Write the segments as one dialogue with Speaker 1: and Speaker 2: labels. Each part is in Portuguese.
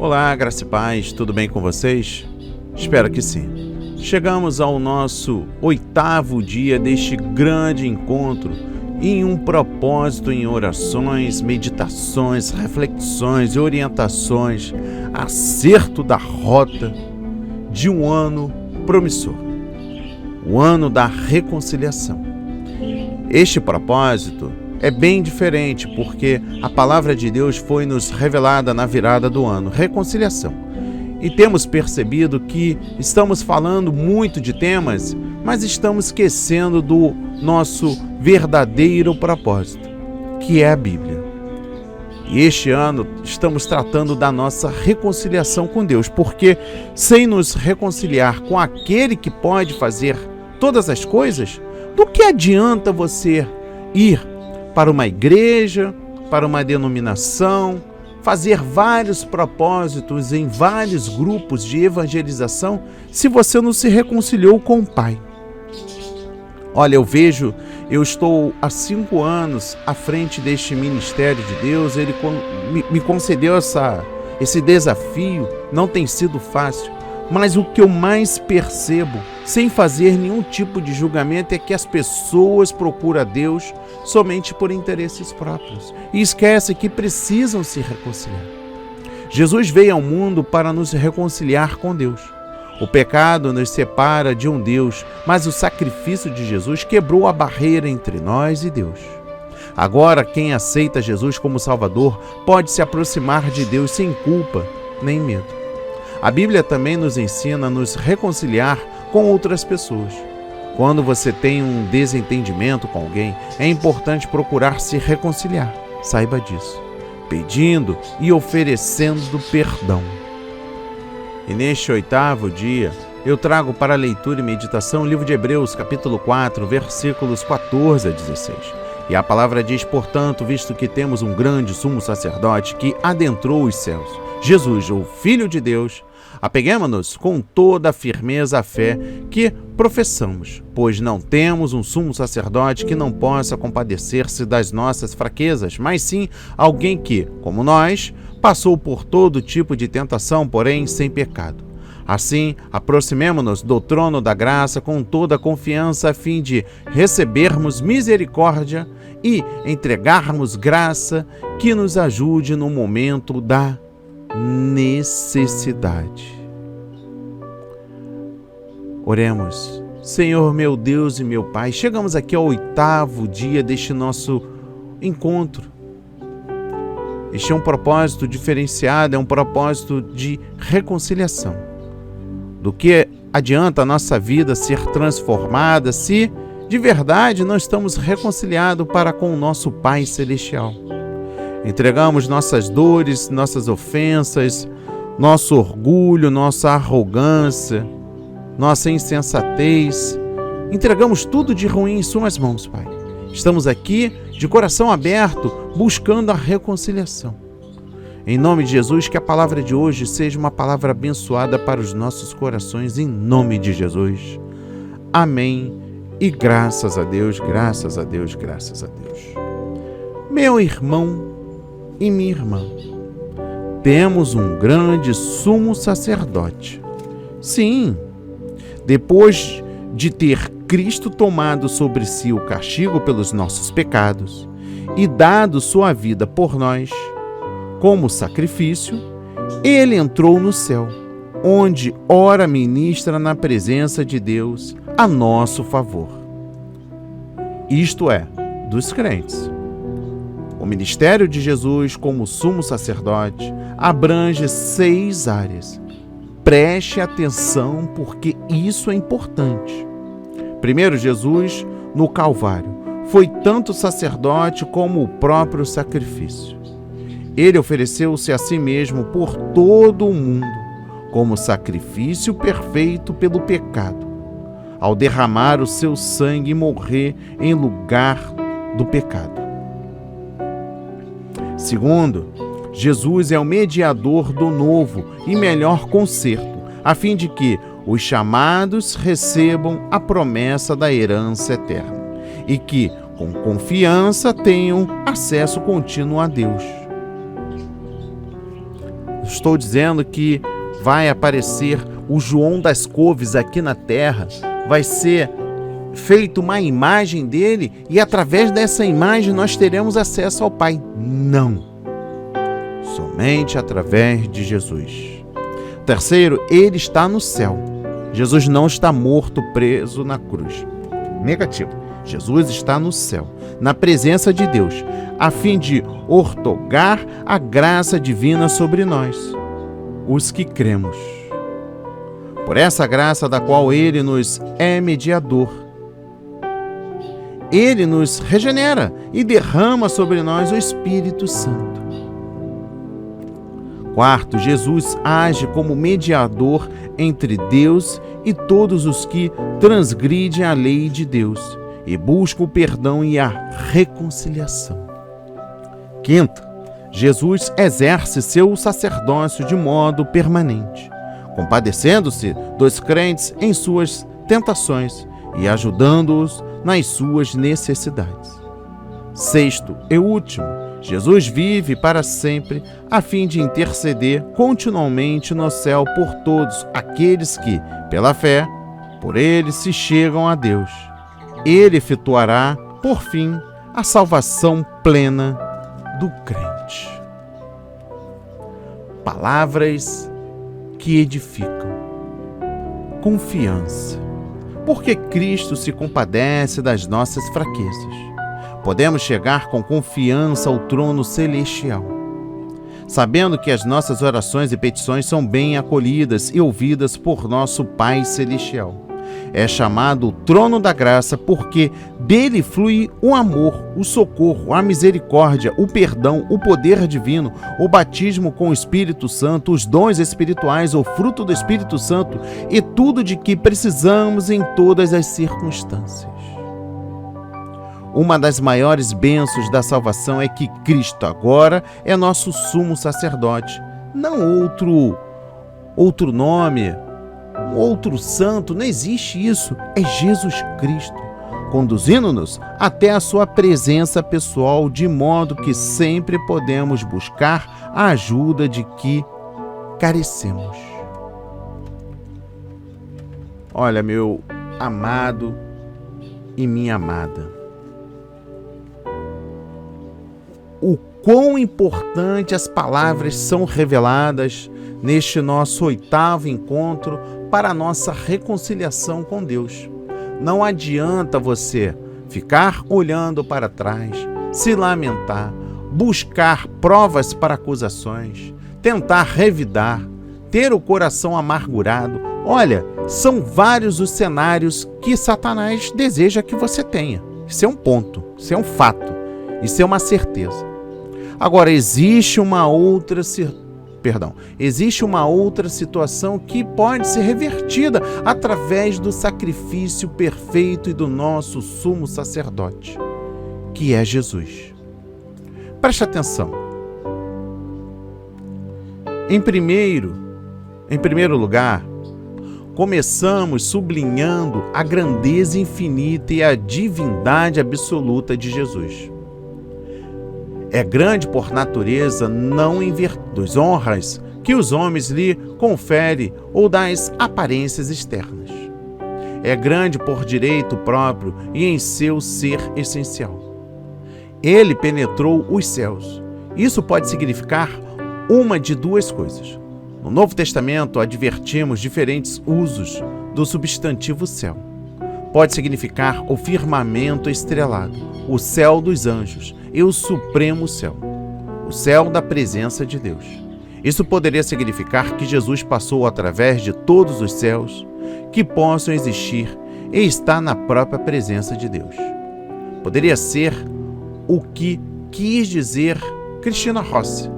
Speaker 1: Olá, graça e paz, tudo bem com vocês? Espero que sim. Chegamos ao nosso 8º dia deste grande encontro em um propósito em orações, meditações, reflexões e orientações, acerto da rota de um ano promissor, o ano da reconciliação. Este propósito é bem diferente porque a palavra de Deus foi nos revelada na virada do ano, reconciliação. E temos percebido que estamos falando muito de temas, mas estamos esquecendo do nosso verdadeiro propósito, que é a Bíblia. E este ano estamos tratando da nossa reconciliação com Deus, porque sem nos reconciliar com aquele que pode fazer todas as coisas, do que adianta você ir para uma igreja, para uma denominação, fazer vários propósitos em vários grupos de evangelização, se você não se reconciliou com o Pai? Olha, eu estou há 5 anos à frente deste ministério de Deus, Ele me concedeu esse desafio, não tem sido fácil, mas o que eu mais percebo, sem fazer nenhum tipo de julgamento, é que as pessoas procuram a Deus somente por interesses próprios e esquecem que precisam se reconciliar. Jesus veio ao mundo para nos reconciliar com Deus. O pecado nos separa de um Deus, mas o sacrifício de Jesus quebrou a barreira entre nós e Deus. Agora, quem aceita Jesus como Salvador pode se aproximar de Deus sem culpa nem medo. A Bíblia também nos ensina a nos reconciliar com outras pessoas. Quando você tem um desentendimento com alguém, é importante procurar se reconciliar. Saiba disso, pedindo e oferecendo perdão. E neste 8º dia, eu trago para a leitura e meditação o livro de Hebreus, capítulo 4, versículos 14 a 16. E a palavra diz, portanto, visto que temos um grande sumo sacerdote que adentrou os céus, Jesus, o Filho de Deus, apeguemo-nos com toda a firmeza à fé que professamos, pois não temos um sumo sacerdote que não possa compadecer-se das nossas fraquezas, mas sim alguém que, como nós, passou por todo tipo de tentação, porém sem pecado. Assim, aproximemo-nos do trono da graça com toda a confiança a fim de recebermos misericórdia e entregarmos graça que nos ajude no momento da necessidade. Oremos. Senhor, meu Deus e meu Pai, chegamos aqui ao 8º dia deste nosso encontro. Este é um propósito diferenciado, é um propósito de reconciliação. Do que adianta a nossa vida ser transformada se de verdade não estamos reconciliados para com o nosso Pai Celestial? Entregamos nossas dores, nossas ofensas, nosso orgulho, nossa arrogância, nossa insensatez. Entregamos tudo de ruim em suas mãos, Pai. Estamos aqui de coração aberto, buscando a reconciliação. Em nome de Jesus, que a palavra de hoje seja uma palavra abençoada para os nossos corações, em nome de Jesus. Amém. E graças a Deus, graças a Deus, graças a Deus. Meu irmão e minha irmã, temos um grande sumo sacerdote. Sim, depois de ter Cristo tomado sobre si o castigo pelos nossos pecados e dado sua vida por nós, como sacrifício, ele entrou no céu, onde ora ministra na presença de Deus a nosso favor. Isto é, dos crentes. O ministério de Jesus como sumo sacerdote abrange 6 áreas. Preste atenção porque isso é importante. Primeiro, Jesus, no Calvário, foi tanto sacerdote como o próprio sacrifício. Ele ofereceu-se a si mesmo por todo o mundo, como sacrifício perfeito pelo pecado, ao derramar o seu sangue e morrer em lugar do pecado. Segundo, Jesus é o mediador do novo e melhor concerto, a fim de que os chamados recebam a promessa da herança eterna e que, com confiança, tenham acesso contínuo a Deus. estou dizendo que vai aparecer o João das Couves aqui na terra, vai ser feita uma imagem dele e através dessa imagem nós teremos acesso ao Pai. Não. Somente através de Jesus. Terceiro, ele está no céu. Jesus não está morto, preso na cruz. Negativo. Jesus está no céu, na presença de Deus, a fim de outorgar a graça divina sobre nós, os que cremos. Por essa graça da qual ele nos é mediador, ele nos regenera e derrama sobre nós o Espírito Santo. Quarto, Jesus age como mediador entre Deus e todos os que transgridem a lei de Deus e buscam o perdão e a reconciliação. Quinto, Jesus exerce seu sacerdócio de modo permanente, compadecendo-se dos crentes em suas tentações e ajudando-os nas suas necessidades. Sexto e último, Jesus vive para sempre a fim de interceder continuamente no céu por todos aqueles que, pela fé, por ele se chegam a Deus. Ele efetuará, por fim, a salvação plena do crente. Palavras que edificam. Confiança. Porque Cristo se compadece das nossas fraquezas. Podemos chegar com confiança ao trono celestial, sabendo que as nossas orações e petições são bem acolhidas e ouvidas por nosso Pai Celestial. É chamado o trono da graça porque dele flui o amor, o socorro, a misericórdia, o perdão, o poder divino, o batismo com o Espírito Santo, os dons espirituais, o fruto do Espírito Santo e tudo de que precisamos em todas as circunstâncias. Uma das maiores bênçãos da salvação é que Cristo agora é nosso sumo sacerdote, não outro nome, outro santo, não existe isso, é Jesus Cristo, conduzindo-nos até a sua presença pessoal, de modo que sempre podemos buscar a ajuda de que carecemos. Olha, meu amado e minha amada, o quão importante as palavras são reveladas neste nosso 8º encontro para a nossa reconciliação com Deus. Não adianta você ficar olhando para trás, se lamentar, buscar provas para acusações, tentar revidar, ter o coração amargurado. Olha, são vários os cenários que Satanás deseja que você tenha. Isso é um ponto, isso é um fato, isso é uma certeza. Agora, existe uma outra situação que pode ser revertida através do sacrifício perfeito e do nosso sumo sacerdote, que é Jesus. Preste atenção. Em primeiro lugar, começamos sublinhando a grandeza infinita e a divindade absoluta de Jesus. É grande por natureza, não em virtude das honras que os homens lhe conferem ou das aparências externas. É grande por direito próprio e em seu ser essencial. Ele penetrou os céus. Isso pode significar uma de duas coisas. No Novo Testamento, advertimos diferentes usos do substantivo céu. Pode significar o firmamento estrelado, o céu dos anjos e o supremo céu, o céu da presença de Deus. Isso poderia significar que Jesus passou através de todos os céus que possam existir e está na própria presença de Deus. Poderia ser o que quis dizer Cristina Rossi: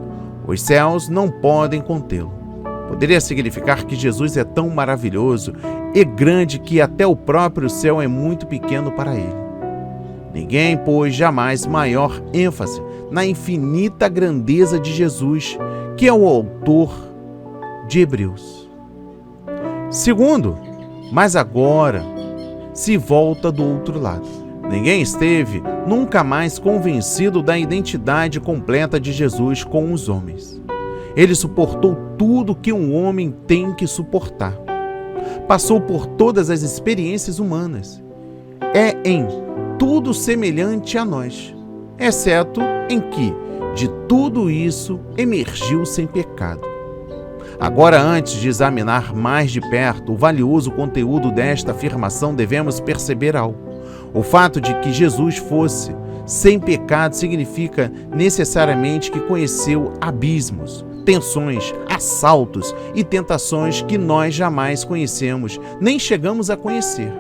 Speaker 1: os céus não podem contê-lo. Poderia significar que Jesus é tão maravilhoso e grande que até o próprio céu é muito pequeno para ele. Ninguém pôs jamais maior ênfase na infinita grandeza de Jesus, que é o autor de Hebreus. Segundo, mas agora se volta do outro lado. Ninguém esteve nunca mais convencido da identidade completa de Jesus com os homens. Ele suportou tudo que um homem tem que suportar. Passou por todas as experiências humanas. É em tudo semelhante a nós, exceto em que, de tudo isso, emergiu sem pecado. Agora, antes de examinar mais de perto o valioso conteúdo desta afirmação, devemos perceber algo. O fato de que Jesus fosse sem pecado significa necessariamente que conheceu abismos, tensões, assaltos e tentações que nós jamais conhecemos, nem chegamos a conhecer.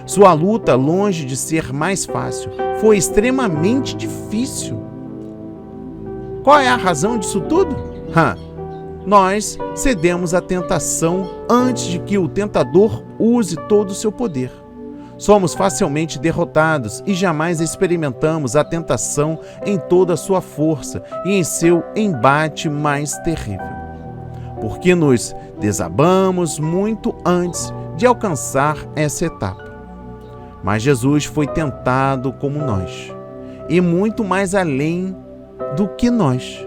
Speaker 1: Sua luta, longe de ser mais fácil, foi extremamente difícil. Qual é a razão disso tudo? Nós cedemos à tentação antes de que o tentador use todo o seu poder. Somos facilmente derrotados e jamais experimentamos a tentação em toda a sua força e em seu embate mais terrível. Porque nos desabamos muito antes de alcançar essa etapa. Mas Jesus foi tentado como nós, e muito mais além do que nós.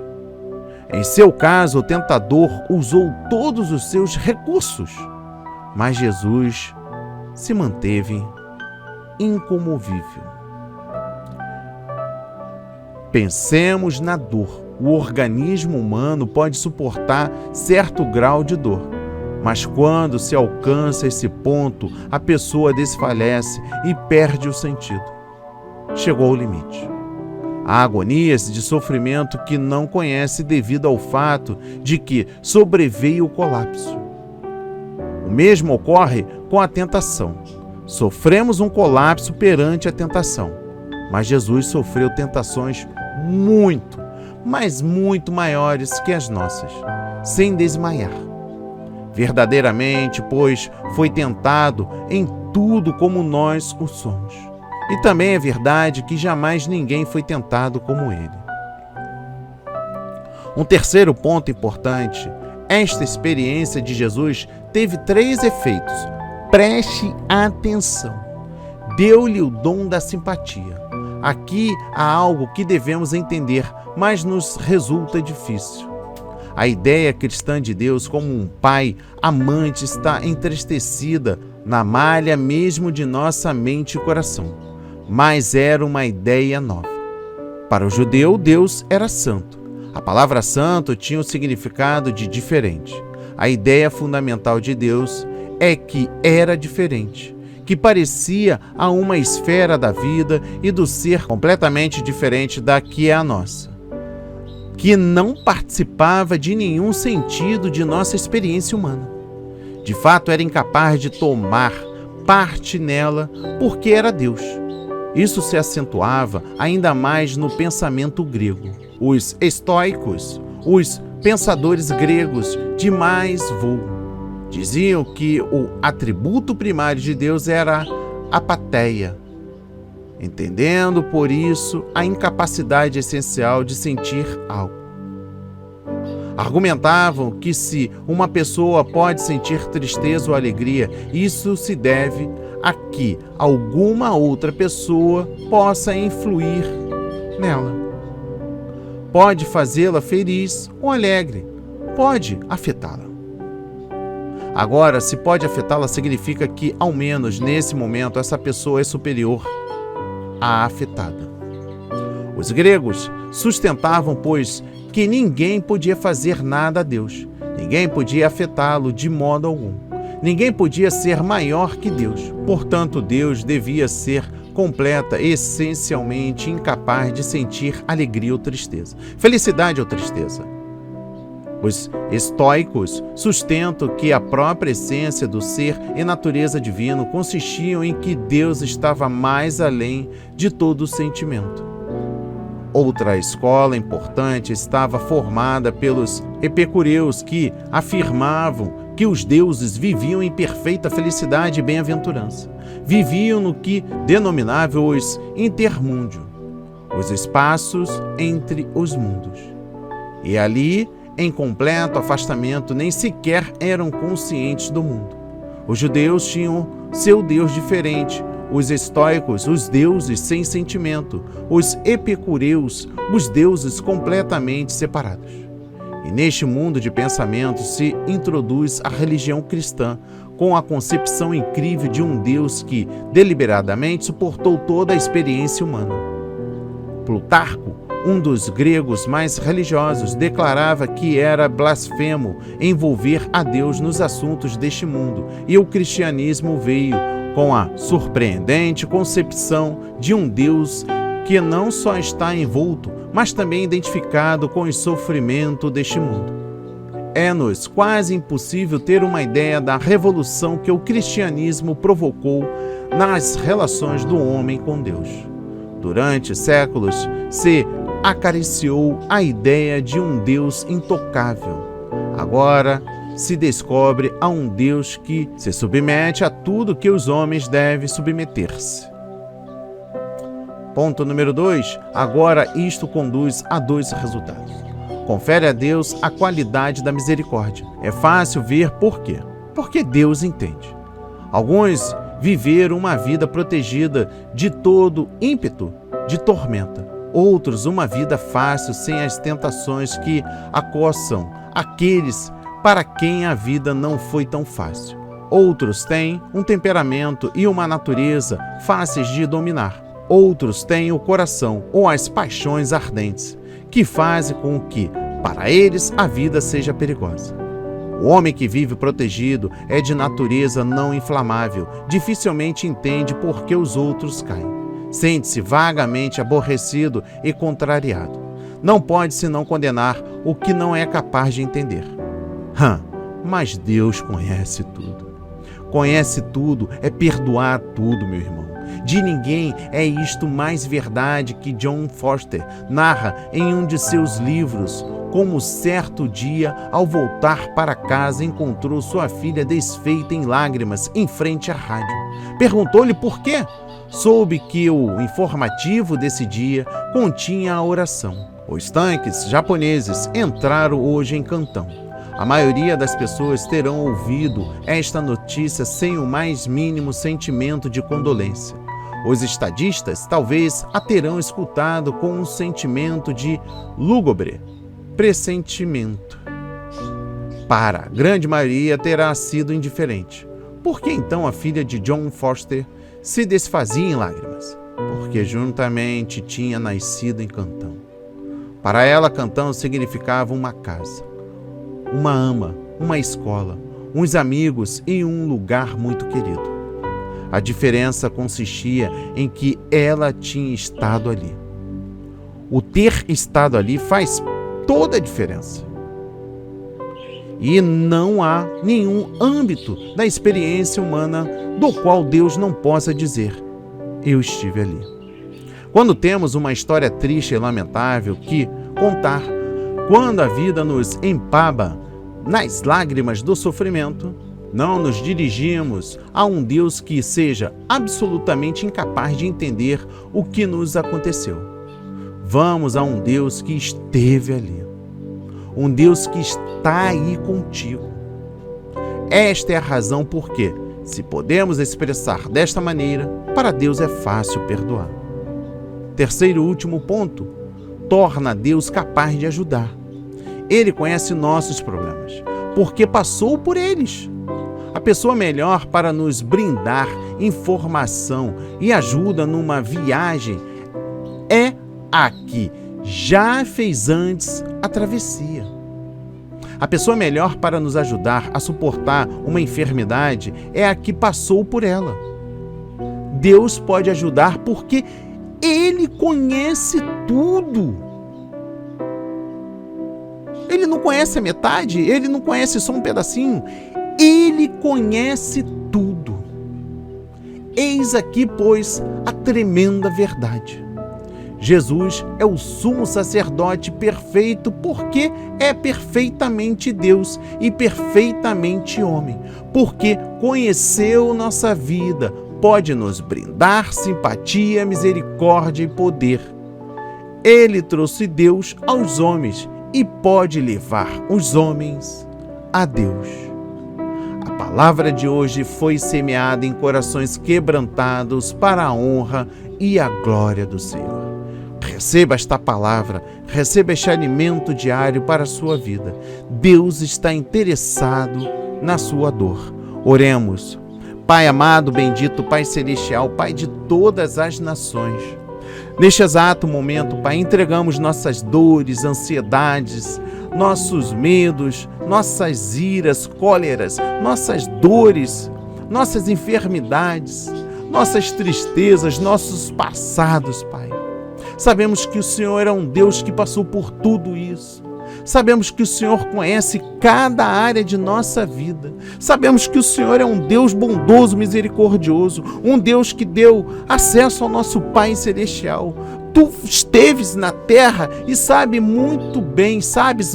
Speaker 1: Em seu caso, o tentador usou todos os seus recursos, mas Jesus se manteve incomovível. Pensemos na dor. O organismo humano pode suportar certo grau de dor, mas quando se alcança esse ponto, a pessoa desfalece e perde o sentido. Chegou ao limite. Há agonias de sofrimento que não conhece devido ao fato de que sobreveio o colapso. O mesmo ocorre com a tentação. Sofremos um colapso perante a tentação, mas Jesus sofreu tentações muito, mas muito maiores que as nossas, sem desmaiar. Verdadeiramente, pois, foi tentado em tudo como nós o somos. E também é verdade que jamais ninguém foi tentado como ele. Um terceiro ponto importante: esta experiência de Jesus teve 3 efeitos. Preste atenção. Deu-lhe o dom da simpatia. Aqui há algo que devemos entender, mas nos resulta difícil. A ideia cristã de Deus como um pai amante está entristecida na malha mesmo de nossa mente e coração. Mas era uma ideia nova. Para o judeu, Deus era santo. A palavra santo tinha um significado de diferente. A ideia fundamental de Deus é que era diferente, que parecia a uma esfera da vida e do ser completamente diferente da que é a nossa, que não participava de nenhum sentido de nossa experiência humana. De fato, era incapaz de tomar parte nela porque era Deus. Isso se acentuava ainda mais no pensamento grego. Os estoicos, os pensadores gregos de mais voo, diziam que o atributo primário de Deus era a apatia, entendendo por isso a incapacidade essencial de sentir algo. Argumentavam que se uma pessoa pode sentir tristeza ou alegria, isso se deve a que alguma outra pessoa possa influir nela. Pode fazê-la feliz ou alegre, pode afetá-la. Agora, se pode afetá-la, significa que, ao menos nesse momento, essa pessoa é superior à afetada. Os gregos sustentavam, pois, que ninguém podia fazer nada a Deus, ninguém podia afetá-lo de modo algum. Ninguém podia ser maior que Deus. Portanto, Deus devia ser completa, essencialmente incapaz de sentir alegria ou tristeza, felicidade ou tristeza. Os estoicos sustentam que a própria essência do ser e natureza divino consistiam em que Deus estava mais além de todo sentimento. Outra escola importante estava formada pelos epicureus, que afirmavam que os deuses viviam em perfeita felicidade e bem-aventurança. Viviam no que denominava os intermúndio, os espaços entre os mundos. E ali, em completo afastamento, nem sequer eram conscientes do mundo. Os judeus tinham seu Deus diferente, os estoicos, os deuses sem sentimento, os epicureus, os deuses completamente separados. E neste mundo de pensamentos se introduz a religião cristã, com a concepção incrível de um Deus que deliberadamente suportou toda a experiência humana. Plutarco, um dos gregos mais religiosos, declarava que era blasfemo envolver a Deus nos assuntos deste mundo, e o cristianismo veio com a surpreendente concepção de um Deus que não só está envolto, mas também identificado com o sofrimento deste mundo. É-nos quase impossível ter uma ideia da revolução que o cristianismo provocou nas relações do homem com Deus. Durante séculos, se acariciou a ideia de um Deus intocável. Agora se descobre a um Deus que se submete a tudo que os homens devem submeter-se. Ponto número 2. Agora isto conduz a 2 resultados. Confere a Deus a qualidade da misericórdia. É fácil ver por quê. Porque Deus entende. Alguns viveram uma vida protegida de todo ímpeto de tormenta. Outros, uma vida fácil, sem as tentações que acossam aqueles para quem a vida não foi tão fácil. Outros têm um temperamento e uma natureza fáceis de dominar. Outros têm o coração ou as paixões ardentes, que fazem com que, para eles, a vida seja perigosa. O homem que vive protegido é de natureza não inflamável, dificilmente entende por que os outros caem. Sente-se vagamente aborrecido e contrariado. Não pode senão condenar o que não é capaz de entender. Mas Deus conhece tudo. Conhece tudo é perdoar tudo, meu irmão. De ninguém é isto mais verdade que John Foster narra em um de seus livros, como certo dia, ao voltar para casa, encontrou sua filha desfeita em lágrimas em frente à rádio. Perguntou-lhe por quê. Soube que o informativo desse dia continha a oração. Os tanques japoneses entraram hoje em Cantão. A maioria das pessoas terão ouvido esta notícia sem o mais mínimo sentimento de condolência. Os estadistas talvez a terão escutado com um sentimento de lúgubre pressentimento. Para a grande maioria terá sido indiferente. Por que então a filha de John Foster se desfazia em lágrimas? Porque juntamente tinha nascido em Cantão. Para ela, Cantão significava uma casa, uma ama, uma escola, uns amigos e um lugar muito querido. A diferença consistia em que ela tinha estado ali. O ter estado ali faz toda a diferença. E não há nenhum âmbito da experiência humana do qual Deus não possa dizer: eu estive ali. Quando temos uma história triste e lamentável que contar, quando a vida nos empaba nas lágrimas do sofrimento, não nos dirigimos a um Deus que seja absolutamente incapaz de entender o que nos aconteceu. Vamos a um Deus que esteve ali. Um Deus que está aí contigo. Esta é a razão por que, se podemos expressar desta maneira, para Deus é fácil perdoar. Terceiro e último ponto, torna Deus capaz de ajudar. Ele conhece nossos problemas, porque passou por eles. A pessoa melhor para nos brindar informação e ajuda numa viagem é a que já fez antes a travessia. A pessoa melhor para nos ajudar a suportar uma enfermidade é a que passou por ela. Deus pode ajudar porque Ele conhece tudo. Ele não conhece a metade, Ele não conhece só um pedacinho. Ele conhece tudo. Eis aqui, pois, a tremenda verdade. Jesus é o sumo sacerdote perfeito porque é perfeitamente Deus e perfeitamente homem. Porque conheceu nossa vida, pode nos brindar simpatia, misericórdia e poder. Ele trouxe Deus aos homens e pode levar os homens a Deus. A palavra de hoje foi semeada em corações quebrantados para a honra e a glória do Senhor. Receba esta palavra, Receba este alimento diário para a sua vida. Deus está interessado na sua dor. Oremos. Pai amado, bendito, Pai celestial, Pai de todas as nações. Neste exato momento, Pai, entregamos nossas dores, ansiedades, nossos medos, nossas iras, cóleras, nossas dores, nossas enfermidades, nossas tristezas, nossos passados, Pai. Sabemos que o Senhor é um Deus que passou por tudo isso. Sabemos que o Senhor conhece cada área de nossa vida. Sabemos que o Senhor é um Deus bondoso, misericordioso, um Deus que deu acesso ao nosso Pai Celestial. Tu esteves na terra e sabes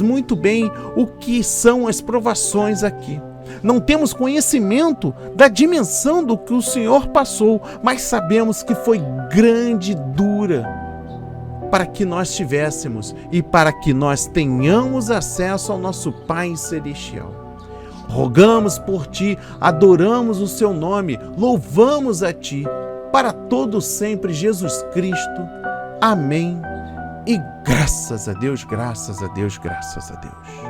Speaker 1: muito bem o que são as provações aqui. Não temos conhecimento da dimensão do que o Senhor passou, mas sabemos que foi grande e dura, para que nós tivéssemos e para que nós tenhamos acesso ao nosso Pai Celestial. Rogamos por Ti, adoramos o Seu nome, louvamos a Ti, para todo sempre, Jesus Cristo. Amém. E graças a Deus, graças a Deus, graças a Deus.